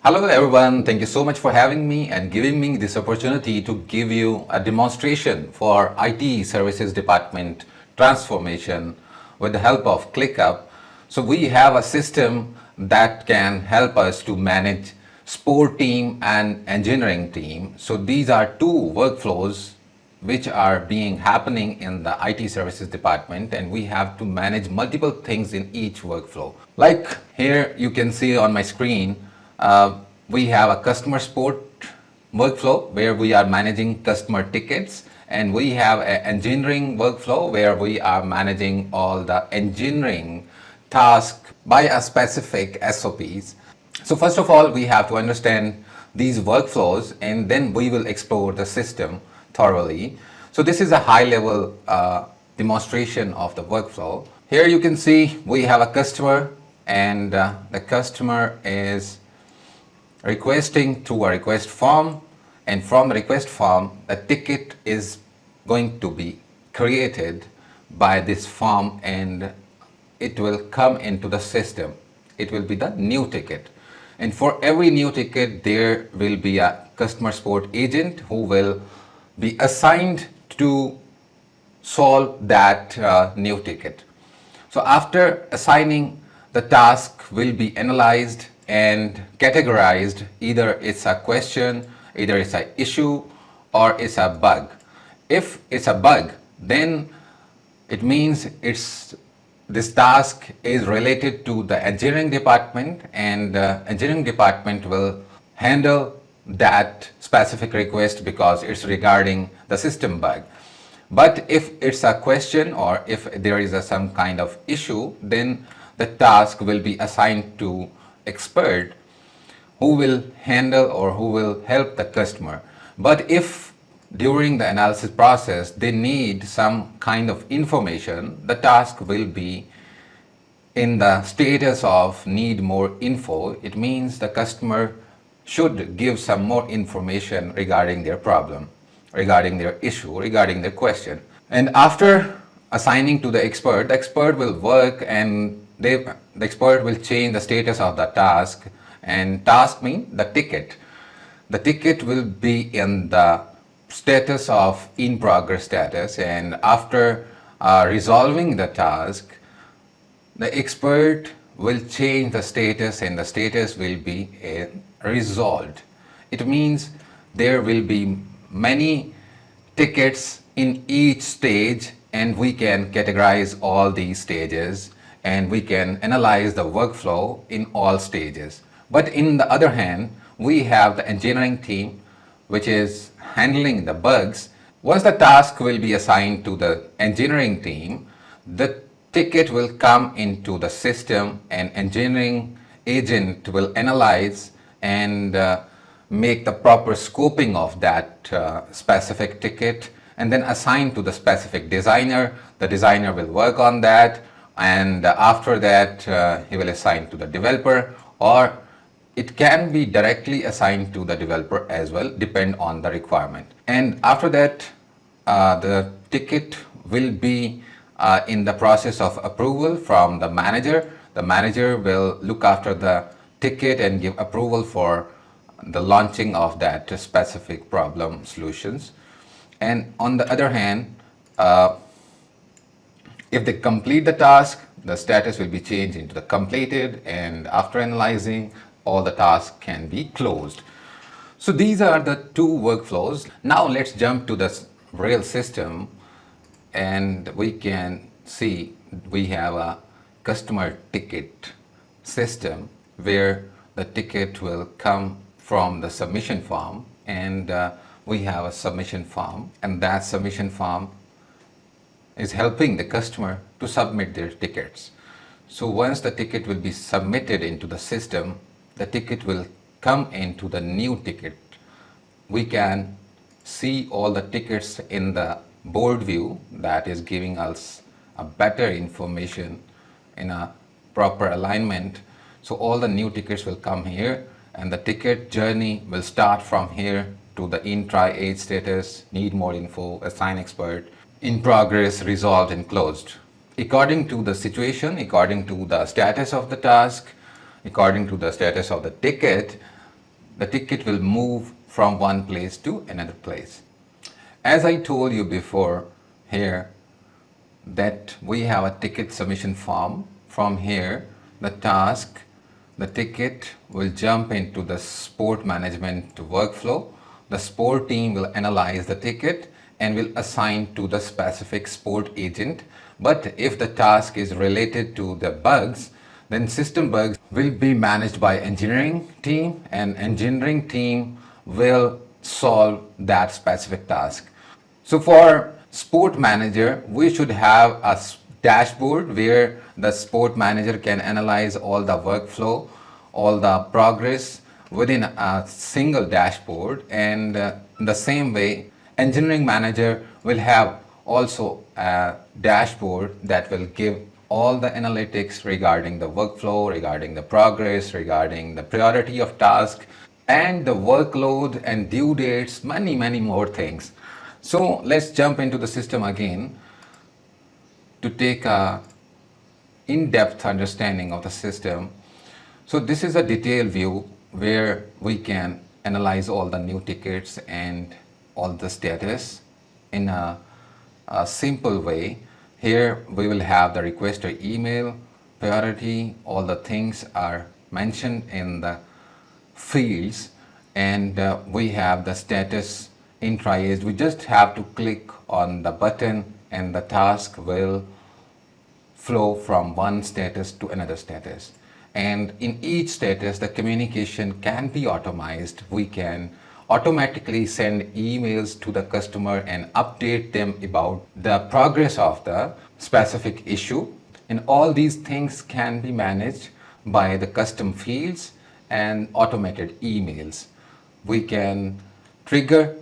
Hello everyone, thank you so much for having me and giving me this opportunity to give you a demonstration for IT Services Department transformation with the help of ClickUp. So we have a system that can help us to manage sport team and engineering team. So these are two workflows which are being happening in the IT services department, and we have to manage multiple things in each workflow. Like here you can see on my screen, we have a customer support workflow where we are managing customer tickets, and we have an engineering workflow where we are managing all the engineering tasks by a specific SOPs. So first of all, we have to understand these workflows, and then we will explore the system thoroughly. So this is a high level demonstration of the workflow. Here you can see we have a customer, and the customer is requesting through a request form, and from the request form the ticket is going to be created by this form, and it will come into the system. It will be the new ticket, and for every new ticket there will be a customer support agent who will be assigned to solve that new ticket. So after assigning, the task will be analyzed and categorized. Either it's a question, either it's an issue, or it's a bug. If it's a bug, then it means this task is related to the engineering department, and the engineering department will handle that specific request because it's regarding the system bug. But if it's a question or if there is some kind of issue, then the task will be assigned to expert who will handle or who will help the customer. But if during the analysis process they need some kind of information, the task will be in the status of need more info. It means the customer should give some more information regarding their problem, regarding their issue, regarding their question. And after assigning to the expert will work, and the expert will change the status of the task. And task means the ticket. The ticket will be in the status of in progress status, and after resolving the task, the expert will change the status, and the status will be resolved. It means there will be many tickets in each stage, and we can categorize all these stages, and we can analyze the workflow in all stages. But in the other hand, we have the engineering team which is handling the bugs. Once the task will be assigned to the engineering team, the ticket will come into the system, and engineering agent will analyze and make the proper scoping of that specific ticket, and then assign to the specific designer. The designer will work on that, and after that he will assign to the developer, or it can be directly assigned to the developer as well, depend on the requirement. And after that the ticket will be in the process of approval from the manager. The manager will look after the ticket and give approval for the launching of that specific problem solutions. And on the other hand, if they complete the task, the status will be changed into the completed, and after analyzing, all the tasks can be closed. So these are the two workflows. Now let's jump to the real system, and we can see we have a customer ticket system where the ticket will come from the submission form, and we have a submission form, and that submission form is helping the customer to submit their tickets. So once the ticket will be submitted into the system, the ticket will come into the new ticket. We can see all the tickets in the board view, that is giving us a better information in a proper alignment. So all the new tickets will come here, and the ticket journey will start from here to the in try age status, need more info, assign expert, in progress, resolved, and closed. According to the situation, according to the status of the task, according to the status of the ticket, the ticket will move from one place to another place. As I told you before here, that we have a ticket submission form. From here, the task, the ticket will jump into the support management workflow. The support team will analyze the ticket and will assign to the specific support agent. But if the task is related to the bugs, then system bugs will be managed by engineering team, and engineering team will solve that specific task. So for Sport Manager, we should have a dashboard where the Sport Manager can analyze all the workflow, all the progress within a single dashboard. And in the same way, Engineering Manager will have also a dashboard that will give all the analytics regarding the workflow, regarding the progress, regarding the priority of task, and the workload and due dates, many more things. So let's jump into the system again to take a in-depth understanding of the system. So this is a detailed view where we can analyze all the new tickets and all the status in a simple way. Here we will have the requester email, priority, all the things are mentioned in the fields, and we have the status in triage. We just have to click on the button and the task will flow from one status to another status. And in each status, the communication can be automized. We can automatically send emails to the customer and update them about the progress of the specific issue. And all these things can be managed by the custom fields and automated emails. We can trigger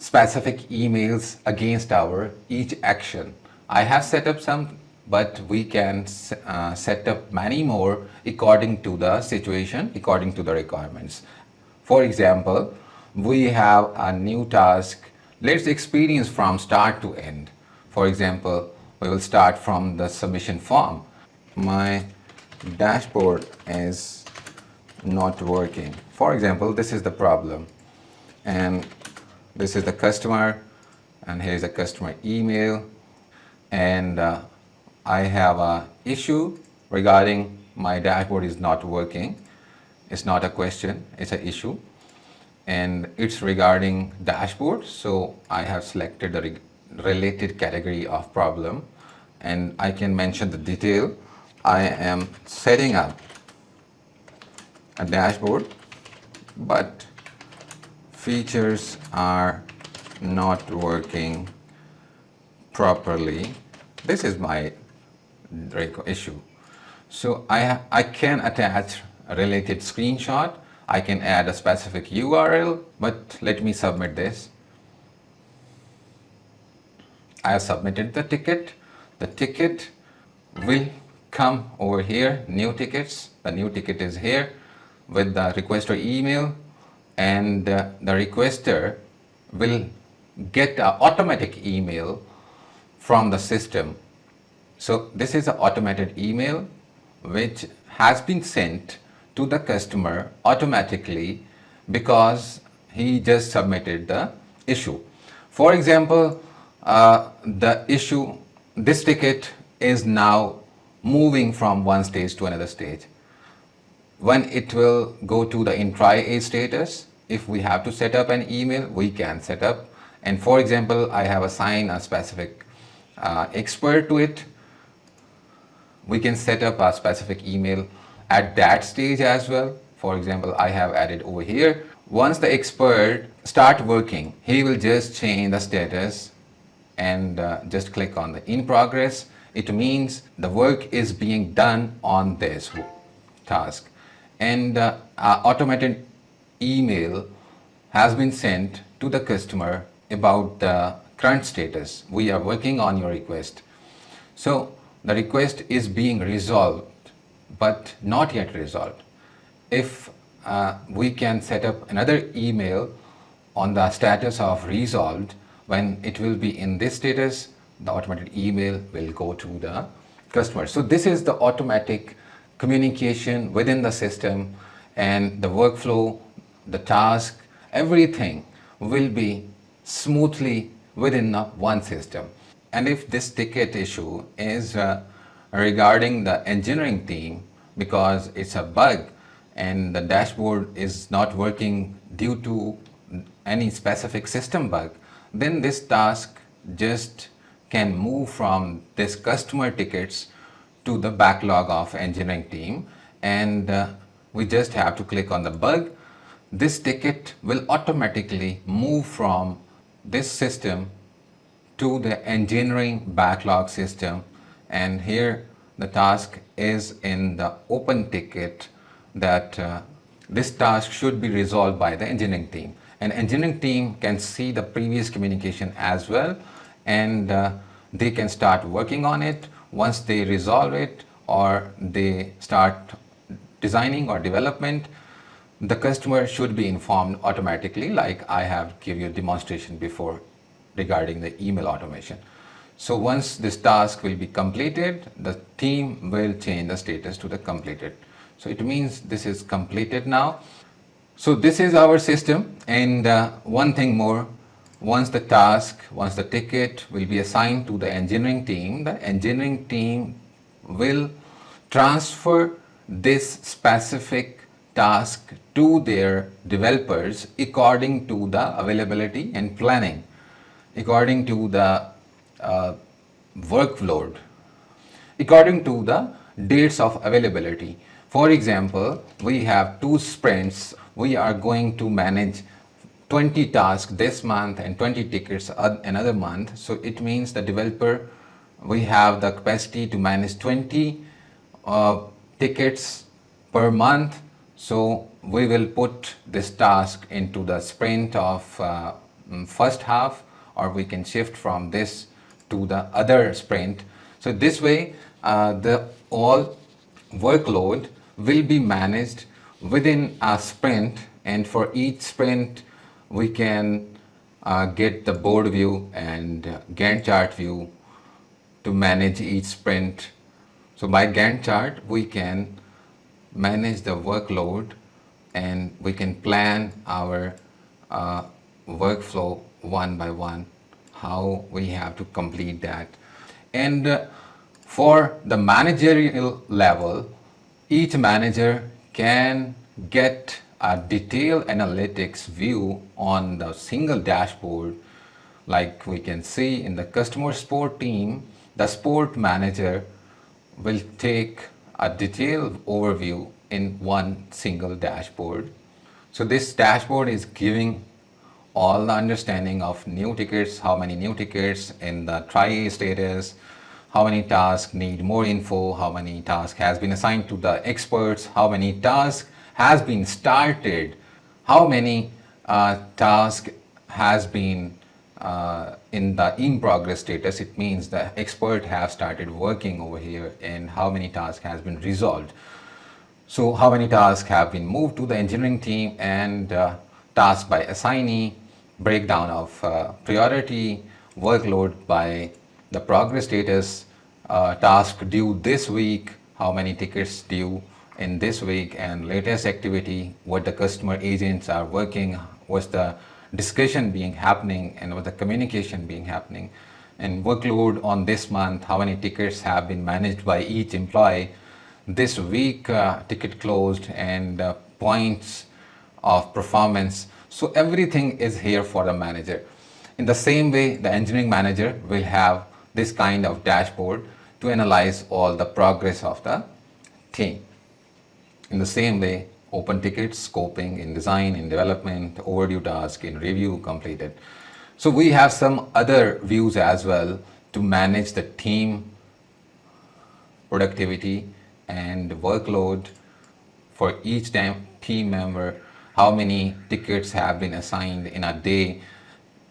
specific emails against our each action. I have set up some, but we can set up many more according to the situation, according to the requirements. For example, we have a new task. Let's experience from start to end. For example, we will start from the submission form. My dashboard is not working. For example, this is the problem. And this is the customer, and here is a customer email. And I have an issue regarding my dashboard is not working. It's not a question, it's an issue. And it's regarding dashboard, so I have selected the related category of problem, and I can mention the detail. I am setting up a dashboard, but features are not working properly. This is my issue. So I can attach a related screenshot. I can add a specific URL, but let me submit this. I have submitted the ticket. The ticket will come over here, new tickets. The new ticket is here with the requester email, and the requester will get an automatic email from the system. So this is an automated email which has been sent to the customer automatically because he just submitted the issue. For example, the issue, this ticket is now moving from one stage to another stage. When it will go to the in triage status, if we have to set up an email, we can set up. And for example, I have assigned a specific expert to it. We can set up a specific email at that stage as well. For example, I have added over here. Once the expert start working, he will just change the status and just click on the in progress. It means the work is being done on this task. And automated email has been sent to the customer about the current status. We are working on your request. So the request is being resolved, but not yet resolved. If we can set up another email on the status of resolved, when it will be in this status, the automated email will go to the customer. So this is the automatic communication within the system, and the workflow the task, everything will be smoothly within one system. And if this ticket issue is regarding the engineering team because it's a bug and the dashboard is not working due to any specific system bug, then this task just can move from this customer tickets to the backlog of engineering team, and we just have to click on the bug. This ticket will automatically move from this system to the engineering backlog system, and here the task is in the open ticket that this task should be resolved by the engineering team, and engineering team can see the previous communication as well, and they can start working on it. Once they resolve it or they start designing or development, the customer should be informed automatically, like I have given you a demonstration before regarding the email automation. So once this task will be completed, the team will change the status to the completed. So it means this is completed now. So this is our system, and one thing more, once the ticket will be assigned to the engineering team will transfer this specific task to their developers according to the availability and planning, according to the workload, according to the dates of availability. For example, we have 2 sprints. We are going to manage 20 tasks this month and 20 tickets another month. So it means the developer, we have the capacity to manage 20 tickets per month. So we will put this task into the sprint of first half, or we can shift from this to the other sprint. So this way the all workload will be managed within a sprint, and for each sprint we can get the board view and Gantt chart view to manage each sprint. So by Gantt chart we can manage the workload and we can plan our workflow one by one, how we have to complete that. And for the managerial level, each manager can get a detailed analytics view on the single dashboard. Like we can see in the customer support team, the support manager will take a detailed overview in one single dashboard. So this dashboard is giving all the understanding of new tickets, how many new tickets in the try status, how many tasks need more info, how many tasks has been assigned to the experts, how many tasks has been started, how many tasks has been in the in progress status. It means the expert have started working over here, and how many tasks has been resolved. So how many tasks have been moved to the engineering team, and task by assignee, breakdown of priority, workload by the progress status, task due this week, how many tickets due in this week, and latest activity, what the customer agents are working, what's the discussion being happening, and what the communication being happening, and workload on this month, how many tickets have been managed by each employee this week, ticket closed, and points of performance. So everything is here for the manager. In the same way, the engineering manager will have this kind of dashboard to analyze all the progress of the team. In the same way, open tickets, scoping, in design, in development, overdue task, in review, completed. So we have some other views as well to manage the team productivity and workload for each team member, how many tickets have been assigned in a day.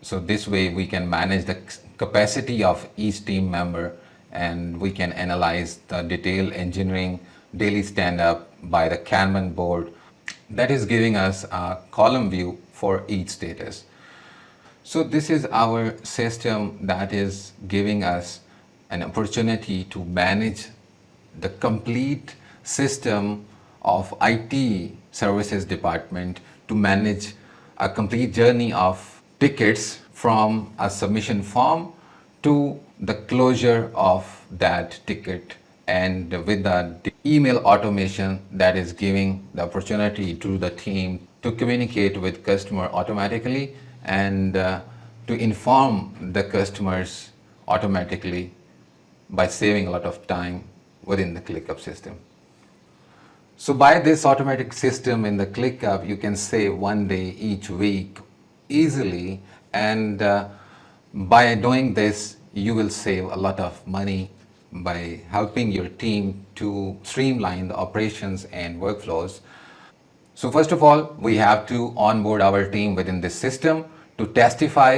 So this way we can manage the capacity of each team member, and we can analyze the detailed engineering daily stand-up by the Kanban board. That is giving us a column view for each status. So this is our system that is giving us an opportunity to manage the complete system of IT services department to manage a complete journey of tickets from a submission form to the closure of that ticket, and with the email automation that is giving the opportunity to the team to communicate with customer automatically and to inform the customers automatically by saving a lot of time within the ClickUp system. So by this automatic system in the ClickUp, you can save 1 day each week easily, and by doing this, you will save a lot of money by helping your team to streamline the operations and workflows. So first of all, we have to onboard our team within this system to testify,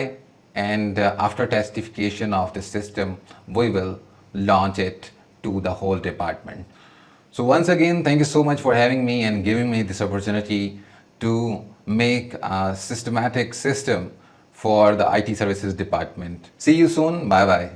and after testification of the system, we will launch it to the whole department. So once again, thank you so much for having me and giving me this opportunity to make a systematic system for the IT services department. See you soon. Bye bye.